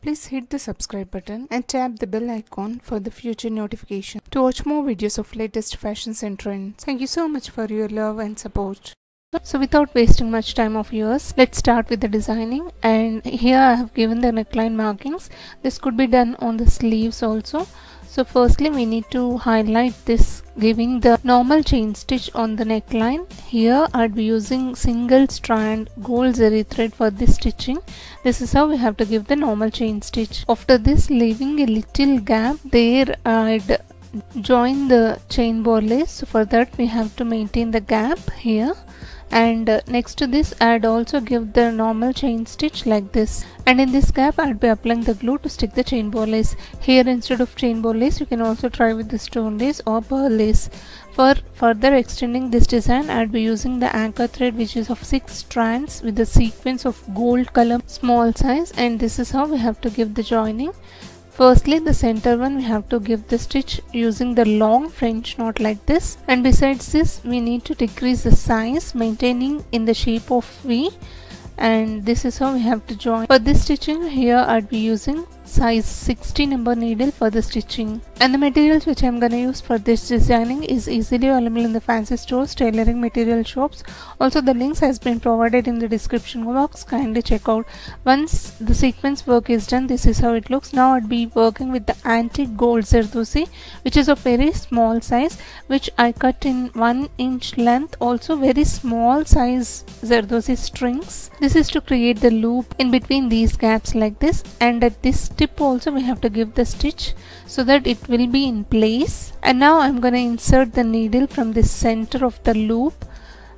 Please hit the subscribe button and tap the bell icon for the future notification to watch more videos of latest fashions and trends. Thank you so much for your love and support. So without wasting much time of yours, let's start with the designing. And here I have given the neckline markings. This could be done on the sleeves also. So firstly we need to highlight this, giving the normal chain stitch on the neckline. Here I'd be using single strand gold zari thread for this stitching. This is how we have to give the normal chain stitch. After this, leaving a little gap there, I'd join the chain ball lace. So for that we have to maintain the gap here. And next to this I'd also give the normal chain stitch like this, and in this gap I'd be applying the glue to stick the chain ball lace. Here instead of chain ball lace you can also try with the stone lace or pearl lace. For further extending this design, I'd be using the anchor thread, which is of 6 strands with the sequence of gold color small size, and this is how we have to give the joining. Firstly, the center one we have to give the stitch using the long French knot like this, and besides this we need to decrease the size, maintaining in the shape of V, and this is how we have to join. For this stitching, here I'd be using size 60 number needle for the stitching, and the materials which I'm gonna use for this designing is easily available in the fancy stores, tailoring material shops. Also the links has been provided in the description box, kindly check out. Once the sequence work is done, this is how it looks. Now I'd be working with the antique gold zardossi, which is of very small size, which I cut in 1 inch length. Also very small size zardossi strings. This is to create the loop in between these gaps like this, and at this tip also we have to give the stitch so that it will be in place. And now I'm going to insert the needle from the center of the loop,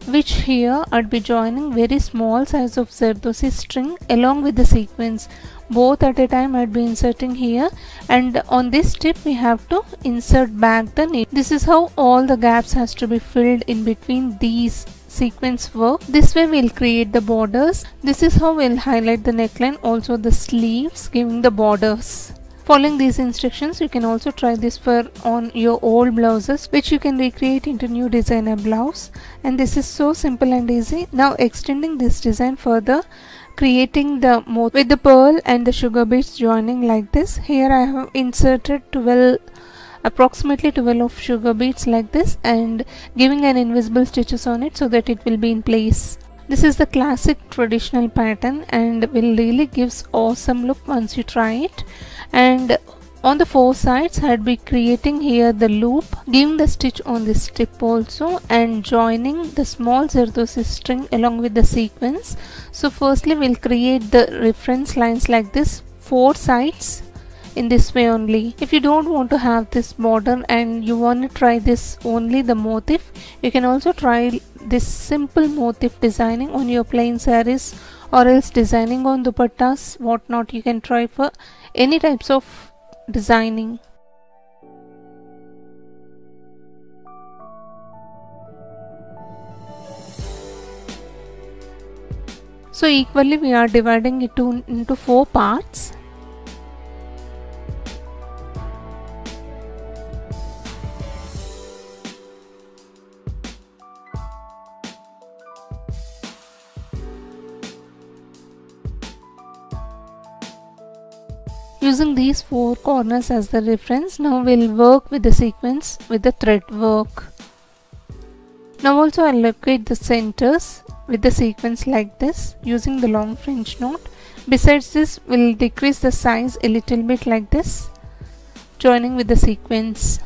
which here I'd be joining very small size of zardossi string along with the sequence. Both at a time I'd be inserting here, and on this tip we have to insert back the needle. This is how all the gaps has to be filled in between these sequence work. This way we'll create the borders. This is how we'll highlight the neckline, also the sleeves, giving the borders. Following these instructions, you can also try this for on your old blouses, which you can recreate into new designer blouse. And this is so simple and easy. Now extending this design further, creating the motif with the pearl and the sugar beads joining like this. Here I have inserted approximately 12 of sugar beads like this, and giving an invisible stitches on it so that it will be in place. This is the classic traditional pattern and will really gives awesome look once you try it. And on the 4 sides I'd be creating here the loop, giving the stitch on this tip also, and joining the small zardossi string along with the sequence. So firstly we'll create the reference lines like this, 4 sides in this way only. If you don't want to have this border and you want to try this only the motif, you can also try this simple motif designing on your plain sarees, or else designing on dupattas, whatnot. You can try for any types of designing. So equally we are dividing it into 4 parts. Using these 4 corners as the reference, now we'll work with the sequence with the thread work. Now also I'll locate the centers with the sequence like this using the long French knot. Besides this, we'll decrease the size a little bit like this, joining with the sequence.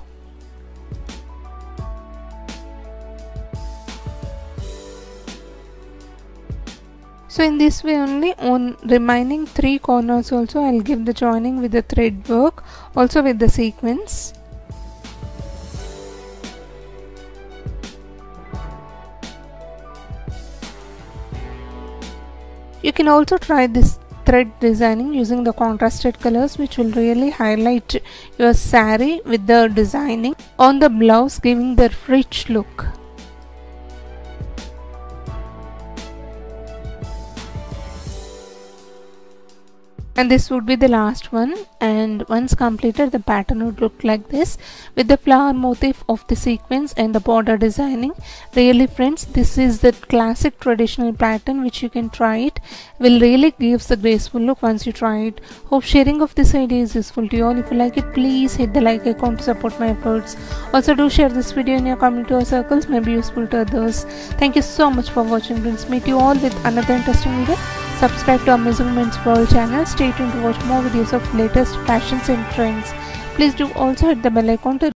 So in this way only, on remaining 3 corners also I'll give the joining with the thread work, also with the sequence. You can also try this thread designing using the contrasted colors, which will really highlight your saree with the designing on the blouse, giving the rich look. And this would be the last one, and once completed the pattern would look like this with the flower motif of the sequence and the border designing. Really friends, this is the classic traditional pattern which you can try it. Will really gives the graceful look once you try it. Hope sharing of this idea is useful to you all. If you like it, please hit the like icon to support my efforts. Also do share this video in your community or circles, may be useful to others. Thank you so much for watching friends. Meet you all with another interesting video. Subscribe to AmazingWomensWorld channel. Stay tuned to watch more videos of latest fashions and trends. Please do also hit the bell icon to